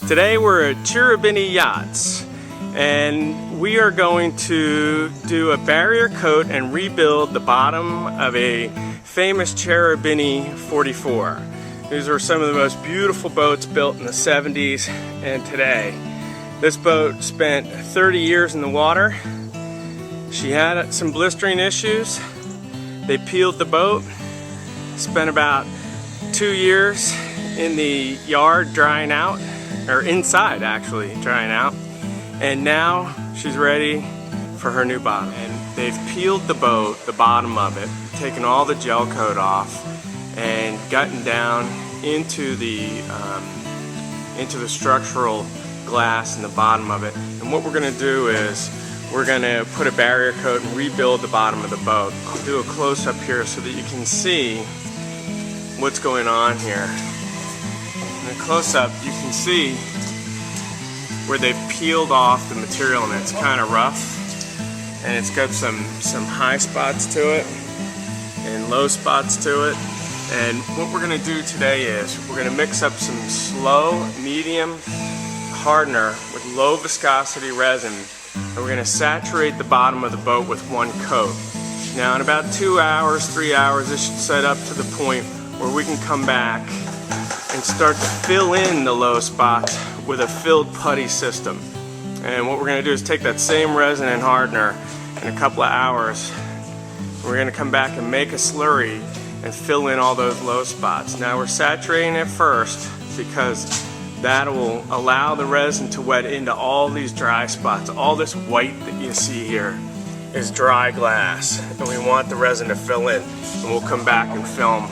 Today we're at Cherubini Yachts, and we are going to do a barrier coat and rebuild the bottom of a famous Cherubini 44. These are some of the most beautiful boats built in the 70s and today. This boat spent 30 years in the water. She had some blistering issues. They peeled the boat, spent about 2 years in the yard drying out, or inside actually drying out, and now she's ready for her new bottom. And they've peeled the boat, the bottom of it, taken all the gel coat off, and gotten down into the structural glass in the bottom of it. And what we're going to do is we're going to put a barrier coat and rebuild the bottom of the boat. I'll do a close-up here so that you can see what's going on here. In the close-up, you can see where they've peeled off the material, and it's kind of rough, and it's got some high spots to it and low spots to it. And what we're going to do today is we're going to mix up some slow, medium hardener with low viscosity resin, and we're going to saturate the bottom of the boat with one coat. Now in about 2 hours, 3 hours, this should set up to the point where we can come back and start to fill in the low spots with a filled putty system. And what we're going to do is take that same resin and hardener in a couple of hours. We're going to come back and make a slurry and fill in all those low spots. Now we're saturating it first because that will allow the resin to wet into all these dry spots. All this white that you see here is dry glass, and we want the resin to fill in. And we'll come back and film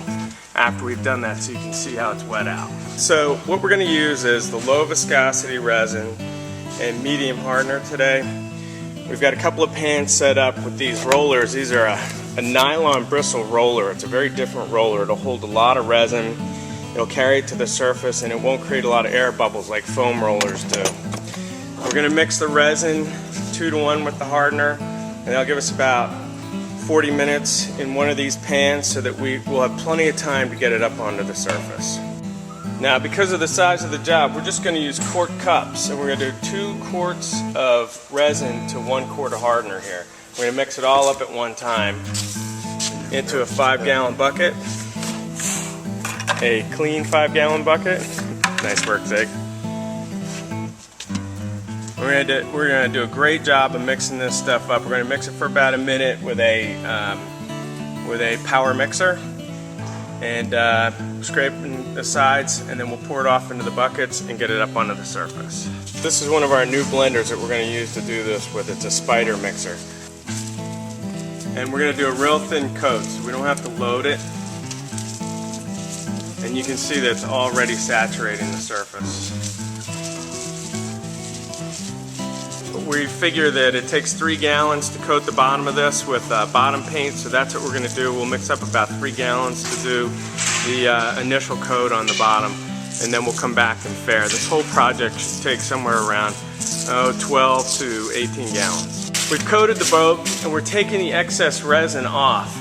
after we've done that so you can see how it's wet out. So what we're going to use is the low viscosity resin and medium hardener today. We've got a couple of pans set up with these rollers. These are a nylon bristle roller. It's a very different roller. It'll hold a lot of resin. It'll carry it to the surface, and it won't create a lot of air bubbles like foam rollers do. We're going to mix the resin 2-to-1 with the hardener, and that'll give us about 40 minutes in one of these pans so that we will have plenty of time to get it up onto the surface. Now, because of the size of the job, we're just going to use quart cups, and we're going to do 2 quarts of resin to 1 quart of hardener here. We're going to mix it all up at one time into a 5-gallon bucket, a clean 5-gallon bucket. Nice work, Zig. We're going to do a great job of mixing this stuff up. We're going to mix it for about a minute with a power mixer, and scraping the sides, and then we'll pour it off into the buckets and get it up onto the surface. This is one of our new blenders that we're going to use to do this with. It's a spider mixer. And we're going to do a real thin coat so we don't have to load it. And you can see that it's already saturating the surface. We figure that it takes 3 gallons to coat the bottom of this with bottom paint, so that's what we're going to do. We'll mix up about 3 gallons to do the initial coat on the bottom, and then we'll come back and fair. This whole project should take somewhere around 12 to 18 gallons. We've coated the boat, and we're taking the excess resin off.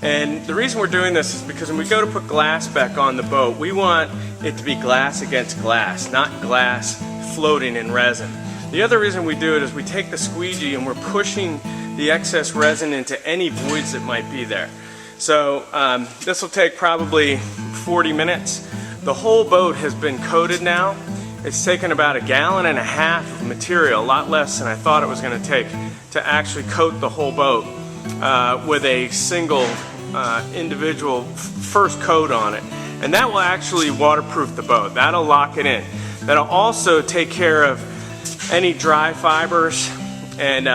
And the reason we're doing this is because when we go to put glass back on the boat, we want it to be glass against glass, not glass floating in resin. The other reason we do it is we take the squeegee and we're pushing the excess resin into any voids that might be there. So this will take probably 40 minutes. The whole boat has been coated now. It's taken about 1.5 gallons of material, a lot less than I thought it was going to take, to actually coat the whole boat with a single individual first coat on it. And that will actually waterproof the boat. That'll lock it in. That'll also take care of any dry fibers and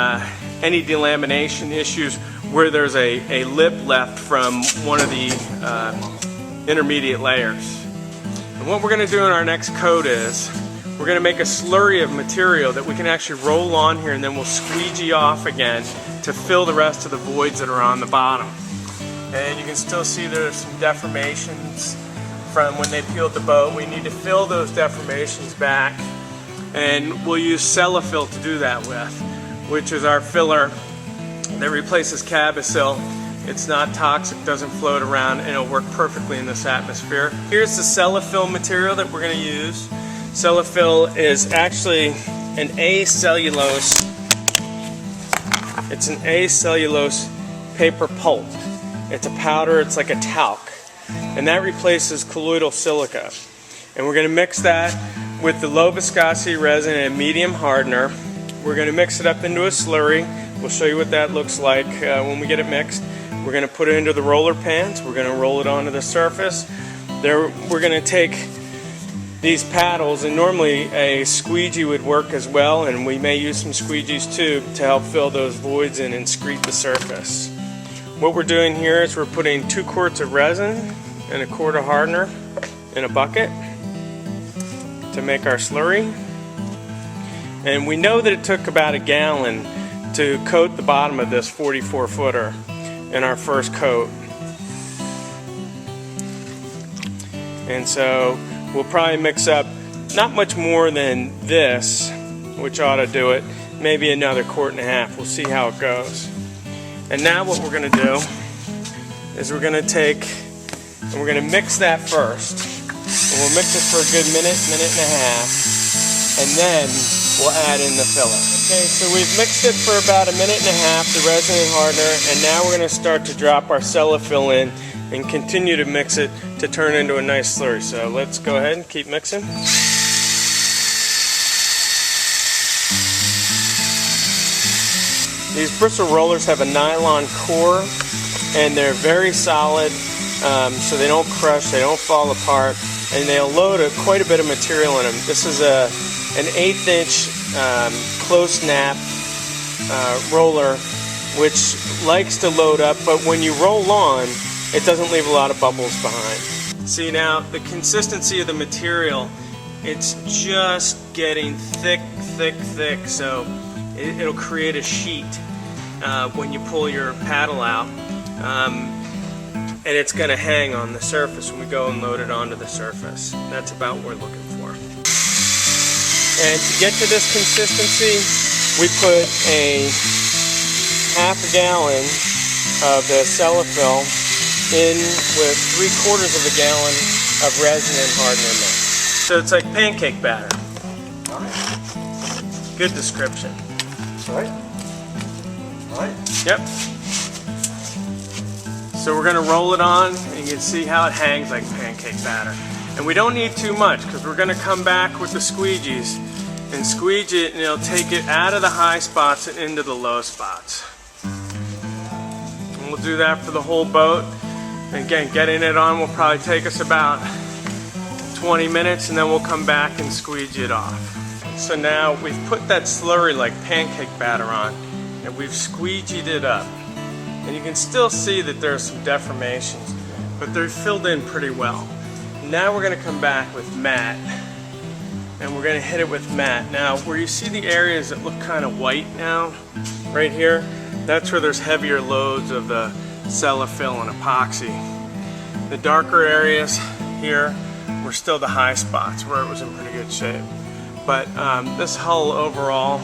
any delamination issues where there's a lip left from one of the intermediate layers. And what we're going to do in our next coat is we're going to make a slurry of material that we can actually roll on here, and then we'll squeegee off again to fill the rest of the voids that are on the bottom. And you can still see there's some deformations from when they peeled the boat. We need to fill those deformations back, and we'll use Cellophyll to do that with, which is our filler that replaces Cabosil. It's not toxic, doesn't float around, and it'll work perfectly in this atmosphere. Here's the Cellophyll material that we're going to use. Cellophyll is actually an acellulose. It's an acellulose paper pulp. It's a powder, it's like a talc. And that replaces colloidal silica. And we're going to mix that with the low viscosity resin and a medium hardener. We're going to mix it up into a slurry. We'll show you what that looks like when we get it mixed. We're going to put it into the roller pans. We're going to roll it onto the surface. There, we're going to take these paddles, and normally a squeegee would work as well, and we may use some squeegees too to help fill those voids in and screed the surface. What we're doing here is we're putting 2 quarts of resin and a quart of hardener in a bucket to make our slurry. And we know that it took about a gallon to coat the bottom of this 44-footer in our first coat. And so we'll probably mix up not much more than this, which ought to do it, maybe another 1.5 quarts. We'll see how it goes. And now what we're going to do is we're going to take and we're going to mix that first. And we'll mix it for a good minute, minute and a half, and then we'll add in the filler. Okay, so we've mixed it for about a minute and a half, the resin and hardener, and now we're going to start to drop our cellophyll in and continue to mix it to turn into a nice slurry. So let's go ahead and keep mixing. These bristle rollers have a nylon core and they're very solid, so they don't crush, they don't fall apart, and they'll load quite a bit of material in them. This is an 1/8" close snap roller, which likes to load up, but when you roll on, it doesn't leave a lot of bubbles behind. See now, the consistency of the material, it's just getting thick, thick, thick, so it'll create a sheet when you pull your paddle out, and it's going to hang on the surface when we go and load it onto the surface. That's about what we're looking for. And to get to this consistency, we put a 1/2 gallon of the cellophyll in with 3/4 gallon of resin and hardener mix. So it's like pancake batter. All right. Good description. All right. All right. Yep. So we're going to roll it on, and you can see how it hangs like pancake batter. And we don't need too much because we're going to come back with the squeegees and squeegee it, and it'll take it out of the high spots and into the low spots. And we'll do that for the whole boat. And again, getting it on will probably take us about 20 minutes, and then we'll come back and squeegee it off. So now we've put that slurry like pancake batter on, and we've squeegeed it up. And you can still see that there are some deformations, but they're filled in pretty well. Now we're going to come back with matte, and we're going to hit it with matte. Now, where you see the areas that look kind of white now, right here, that's where there's heavier loads of the cellophyll and epoxy. The darker areas here were still the high spots where it was in pretty good shape. But this hull overall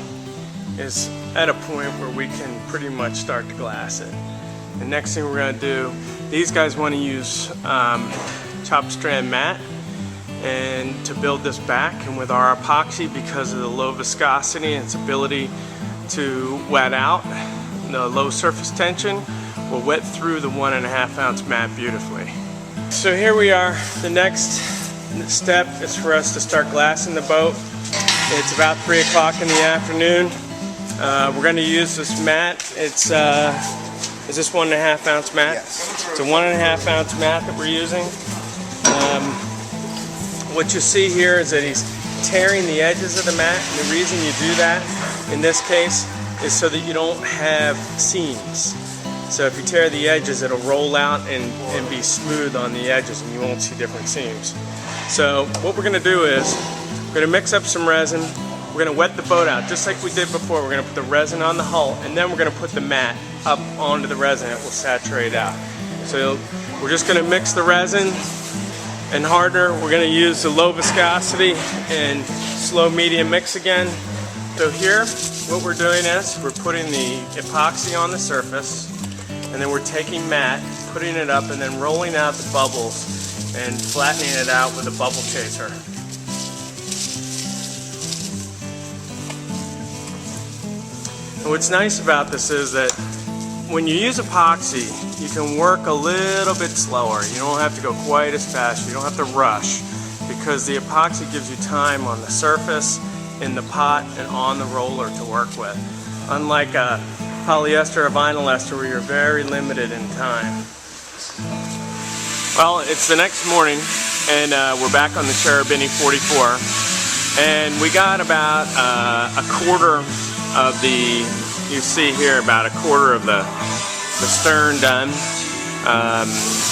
is at a point where we can pretty much start to glass it. The next thing we're going to do, these guys want to use chopped strand mat and to build this back, and with our epoxy, because of the low viscosity and its ability to wet out, the low surface tension will wet through the 1.5 ounce mat beautifully. So here we are. The next step is for us to start glassing the boat. It's about 3 o'clock in the afternoon. We're going to use this mat. It's is this 1.5 ounce mat? Yes. It's a 1.5 ounce mat that we're using. What you see here is that he's tearing the edges of the mat, and the reason you do that in this case is so that you don't have seams. So if you tear the edges, it'll roll out and be smooth on the edges, and you won't see different seams. So what we're going to do is we're going to mix up some resin. We're going to wet the boat out just like we did before. We're going to put the resin on the hull, and then we're going to put the mat up onto the resin. It will saturate out. So we're just going to mix the resin and hardener. We're going to use the low viscosity and slow medium mix again. So here what we're doing is we're putting the epoxy on the surface, and then we're taking mat, putting it up, and then rolling out the bubbles and flattening it out with a bubble chaser. And what's nice about this is that when you use epoxy, you can work a little bit slower. You don't have to go quite as fast. You don't have to rush, because the epoxy gives you time on the surface, in the pot, and on the roller to work with. Unlike a polyester or vinyl ester where you're very limited in time. Well, it's the next morning, and we're back on the Cherubini 44, and we got about a quarter of the, you see here, about a quarter of the stern done.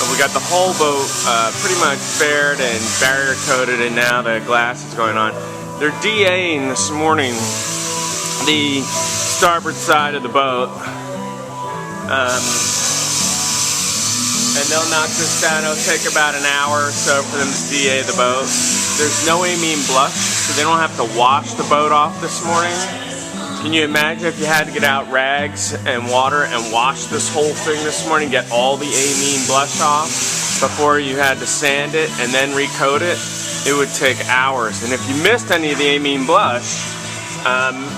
We got the whole boat pretty much faired and barrier coated, and now the glass is going on. They're DAing this morning the starboard side of the boat. And they'll knock this down. It'll take about an hour or so for them to DA the boat. There's no amine blush, so they don't have to wash the boat off this morning. Can you imagine if you had to get out rags and water and wash this whole thing this morning, get all the amine blush off before you had to sand it and then recoat it? It would take hours. And if you missed any of the amine blush,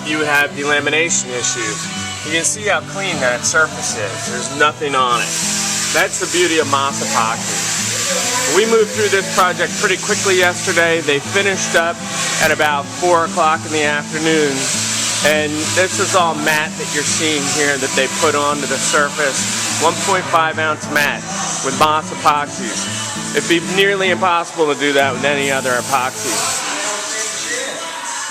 you would have delamination issues. You can see how clean that surface is. There's nothing on it. That's the beauty of moss epoxy. We moved through this project pretty quickly yesterday. They finished up at about 4 o'clock in the afternoon. And this is all mat that you're seeing here that they put onto the surface. 1.5 ounce mat with moss epoxies. It'd be nearly impossible to do that with any other epoxy.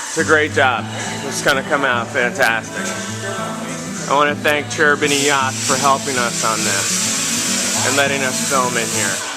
It's a great job. It's going to come out fantastic. I want to thank Cherubini Yachts for helping us on this and letting us film in here.